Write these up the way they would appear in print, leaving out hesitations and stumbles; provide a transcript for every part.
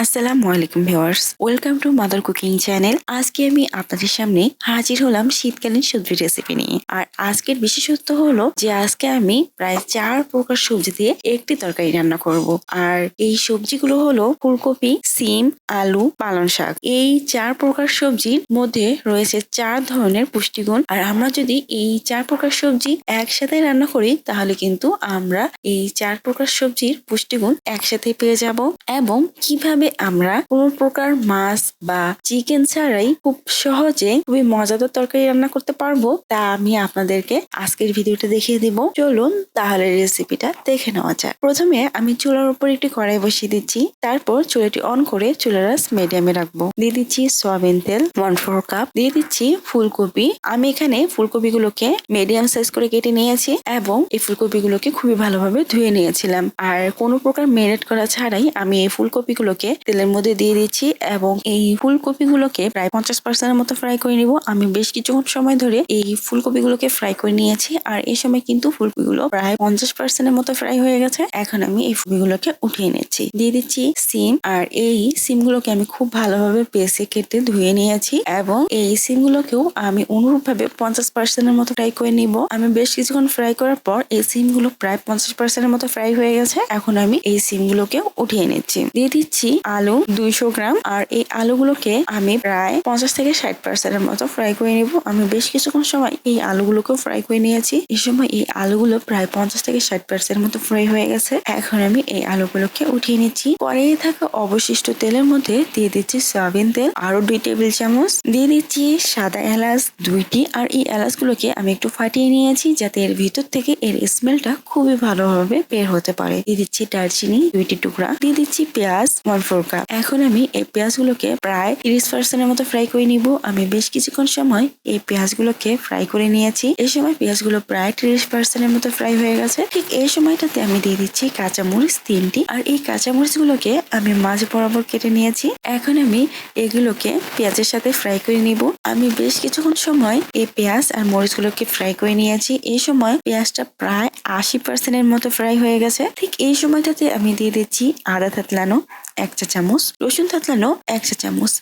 আসসালামু আলাইকুম viewers, welcome to mother cooking channel. আজকে আমি আপনাদের সামনে হাজির হলাম শীতকালীন সবজি রেসিপি নিয়ে। আর আজকের বিশেষত্ব হলো যে আজকে আমি প্রায় 4 প্রকার সবজি দিয়ে একটি তরকারি রান্না করব। আর এই সবজিগুলো হলো ফুলকপি, সিম, আলু, পালং শাক। এই 4 প্রকার সবজির মধ্যে রয়েছে 4 ধরনের পুষ্টিগুণ। আর আমরা যদি এই 4 প্রকার সবজি একসাথে রান্না করি তাহলে কিন্তু আমরা এই 4 প্রকার সবজির পুষ্টিগুণ একসাথে পেয়ে যাব। এবং কিভাবে আমরা কোনো প্রকার মাছ বা চিকেন ছাড়াই খুব সহজে খুবই মজাদার তরকারি রান্না করতে পারবো তা আমি আপনাদেরকে আজকের ভিডিওটা দেখিয়ে দিব। চলুন তাহলে রেসিপিটা দেখে নেওয়া যাক। প্রথমে আমি চুলার উপর একটি কড়াই বসিয়ে দিচ্ছি, তারপর চুলাটি অন করে চুলার আঁচ মিডিয়ামে রাখবো। দিয়ে দিচ্ছি সয়াবিন তেল 1/4 কাপ, দিয়ে দিচ্ছি ফুলকপি। আমি এখানে ফুলকপিগুলোকে মিডিয়াম সাইজ করে কেটে নিয়েছি এবং এই ফুলকপিগুলোকে খুবই ভালোভাবে ধুয়ে নিয়েছিলাম। আর কোনো প্রকার মেরিনেট করা ছাড়াই আমি এই ফুলকপিগুলোকে তেলের মধ্যে দিয়ে দিচ্ছি এবং এই ফুলকপিগুলোকে প্রায় 50% মতো ফ্রাই করে নিব। আমি বেশ কিছুক্ষণ সময় ধরে এই ফুলকপিগুলোকে ফ্রাই করে নিয়েছি আর এই সময় কিন্তু ফুলকপিগুলো প্রায় 50% মতো ফ্রাই হয়ে গেছে। এখন আমি এই ফুলকপিগুলোকে উঠিয়ে নিচ্ছি। দিয়ে দিচ্ছি সিম, আর এই সিমগুলোকে আমি খুব ভালোভাবে পেস্টে কেটে ধুয়ে নিয়েছি এবং এই সিমগুলোকেও আমি অনুরূপভাবে 50% মতো ফ্রাই করে নিব। আমি বেশ কিছুক্ষণ ফ্রাই করার পর এই সিমগুলো প্রায় 50% মতো ফ্রাই হয়ে গেছে। এখন আমি এই সিমগুলোকে উঠিয়ে নিচ্ছি। দিয়ে দিচ্ছি আলু 200 গ্রাম, আর এই আলুগুলোকে আমি প্রায় 50 থেকে 60% মতো ফ্রাই করে নিব। আমি বেশ কিছুক্ষণ সময় এই আলুগুলোকেও ফ্রাই করে নিয়েছি। এই সময় এই আলুগুলো প্রায় 50 থেকে 60% মতো ফ্রাই হয়ে গেছে। এখন আমি এই আলুগুলোকে উঠিয়ে নিচ্ছি। কড়াইয়ে থাকা অবশিষ্ট তেলের মধ্যে দিয়ে দিচ্ছি সয়াবিন তেল আরো 2 টেবিল চামচ, দিয়ে দিচ্ছি সাদা এলাচ 2টি, আর এই এলাচগুলোকে আমি একটু ফাটিয়ে নিয়েছি যাতে এর ভিতর থেকে এর স্মেলটা খুবই ভালোভাবে বের হতে পারে। দিয়ে দিচ্ছি দারচিনি 2টি টুকরা, দিয়ে দিচ্ছি পেঁয়াজ 1/4 কাপ। এখন আমি এই পেঁয়াজগুলোকে প্রায় 30% মতো ফ্রাই করে নিব। আমি বেশ কিছুক্ষণ সময় এই পেঁয়াজগুলোকে ফ্রাই করে নিয়েছি। এই সময় পেঁয়াজগুলো প্রায় 30% মতো ফ্রাই হয়ে গেছে। ঠিক এই সময়টাতে আমি দিয়ে দিচ্ছি কাঁচামরিচ 3টি, আর এই কাঁচামরিচগুলোকে আমি মাঝ বরাবর কেটে নিয়েছি। এখন আমি এগুলোকে পেঁয়াজের সাথে ফ্রাই করে নিব। আমি বেশ কিছুক্ষণ সময় এই পেঁয়াজ আর মরিচগুলোকে ফ্রাই করে নিয়েছি। এই সময় পেঁয়াজটা প্রায় 80% মতো ফ্রাই হয়ে গেছে। ঠিক এই সময়টাতে আমি দিয়ে দিচ্ছি আদা থেতলানো 1 চা চামচ, রসুন থেতলানো 1 চা চামচ।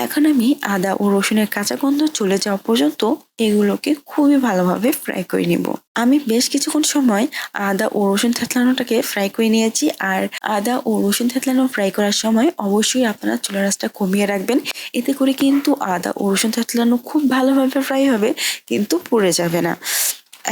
এখন আমি আদা ও রসুনের কাঁচা গন্ধ চলে যাওয়া পর্যন্ত এগুলোকে খুবই ভালোভাবে ফ্রাই করে নিব। আমি বেশ কিছুক্ষণ সময় আদা ও রসুন থেতলানোটাকে ফ্রাই করে নিয়েছি। আর আদা ও রসুন থেতলানো ফ্রাই করার সময় অবশ্যই আপনারা চুলার আঁচটা কমিয়ে রাখবেন। এতে করে কিন্তু আদা ও রসুন থেতলানো খুব ভালোভাবে ফ্রাই হবে, কিন্তু পুড়ে যাবে না।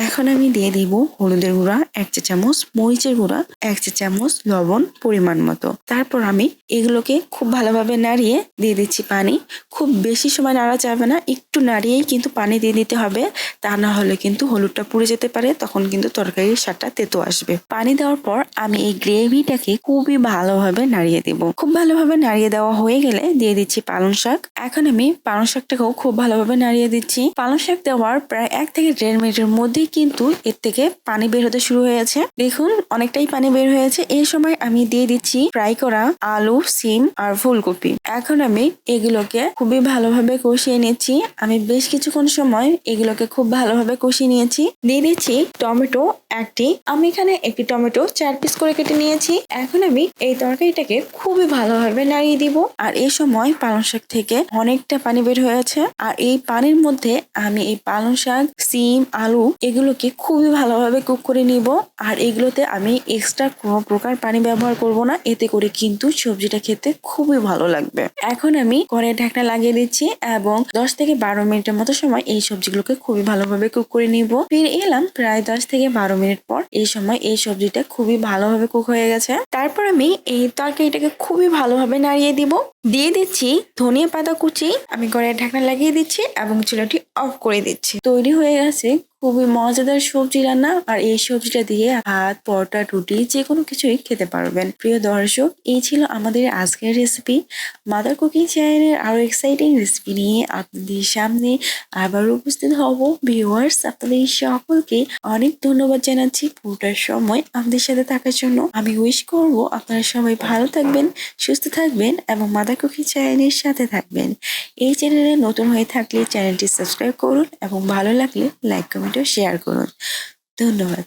এখন আমি দিয়ে দিব হলুদের গুঁড়া 1 চা চামচ, মরিচের গুঁড়া 1 চা চামচ, লবণ পরিমাণ মতো। তারপর আমি এগুলোকে খুব ভালোভাবে নাড়িয়ে দিয়ে দিচ্ছি পানি। খুব বেশি সময় নাড়া যাবে না, একটু নাড়িয়েই কিন্তু পানি দিয়ে দিতে হবে, তা না হলে কিন্তু হলুদটা পুড়ে যেতে পারে, তখন কিন্তু তরকারির স্বাদটা তেতো আসবে। পানি দেওয়ার পর আমি এই গ্রেভিটাকে খুবই ভালোভাবে নাড়িয়ে দেব। খুব ভালোভাবে নাড়িয়ে দেওয়া হয়ে গেলে দিয়ে দিচ্ছি পালং শাক। এখন আমি পালং শাকটাকেও খুব ভালোভাবে নাড়িয়ে দিচ্ছি। পালং শাক দেওয়ার প্রায় 1 থেকে 1.5 মিনিটের মধ্যে কিন্তু এর থেকে পানি বের হতে শুরু হয়েছে। দেখুন অনেকটাই পানি বের হয়েছে। এই সময় আমি দিয়ে দিচ্ছি ফ্রাই করা আলু, সিম আর ফুলকপি। এখন আমি এগুলোকে খুবই ভালোভাবে কষিয়ে নিচ্ছি। আমি বেশ কিছুক্ষণ সময় এগুলোকে খুব ভালোভাবে কষিয়ে নিয়েছি। দিয়ে দিচ্ছি টমেটো 1টি। আমি এখানে একটি টমেটো 4 পিস করে কেটে নিয়েছি। এখন আমি এই তরকারিটাকে খুবই ভালোভাবে নাড়িয়ে দিব। আর এই সময় পালং শাক থেকে অনেকটা পানি বের হয়েছে। আর এই পানির মধ্যে আমি এই পালং শাক, সিম, আলু এগুলোকে খুবই ভালোভাবে কুক করে নিব। আর এগুলোতে আমি এক্সট্রা কোনো প্রকার পানি ব্যবহার করব না, এতে করে কিন্তু সবজিটা খেতে খুবই ভালো লাগবে। এখন আমি কড়াইয়ে ঢাকনা লাগিয়ে দিচ্ছি এবং 10 থেকে 12 মিনিটের মতো সময় এই সবজিগুলোকে খুবই ভালোভাবে কুক করে নিব। ফিরে এলাম প্রায় 10 থেকে 12 মিনিট পর। এই সময় এই সবজিটা খুবই ভালোভাবে কুক হয়ে গেছে। তারপর আমি এই তরকারিটাকে খুবই ভালোভাবে নাড়িয়ে দিব। দিয়ে দিচ্ছি ধনিয়া পাতা কুচি। আমি কড়াইয়ে ঢাকনা লাগিয়ে দিচ্ছি এবং চুলাটি অফ করে দিচ্ছি। তৈরি হয়ে গেছে খুবই মজাদার সবজি রান্না। আর এই সবজিটা দিয়ে ভাত, পরোটা, রুটি যে কোনো কিছুই খেতে পারবেন। প্রিয় দর্শক, এই ছিল আমাদের আজকের রেসিপি। মাদার কুকিং চ্যানেলের আরো এক্সাইটিং রেসিপি নিয়ে আপনাদের সামনে আবার উপস্থিত হব। ভিউয়ার্স, আপনাদের সকলকে অনেক ধন্যবাদ জানাচ্ছি পুরোটা সময় আমাদের সাথে থাকার জন্য। আমি উইশ করব আপনারা সবাই ভালো থাকবেন, সুস্থ থাকবেন এবং মাদার কুকিং চ্যানেলের সাথে থাকবেন। এই চ্যানেলে নতুন হয়ে থাকলে চ্যানেলটি সাবস্ক্রাইব করুন এবং ভালো লাগলে লাইক, কমেন্ট ও শেয়ার করুন। ধন্যবাদ।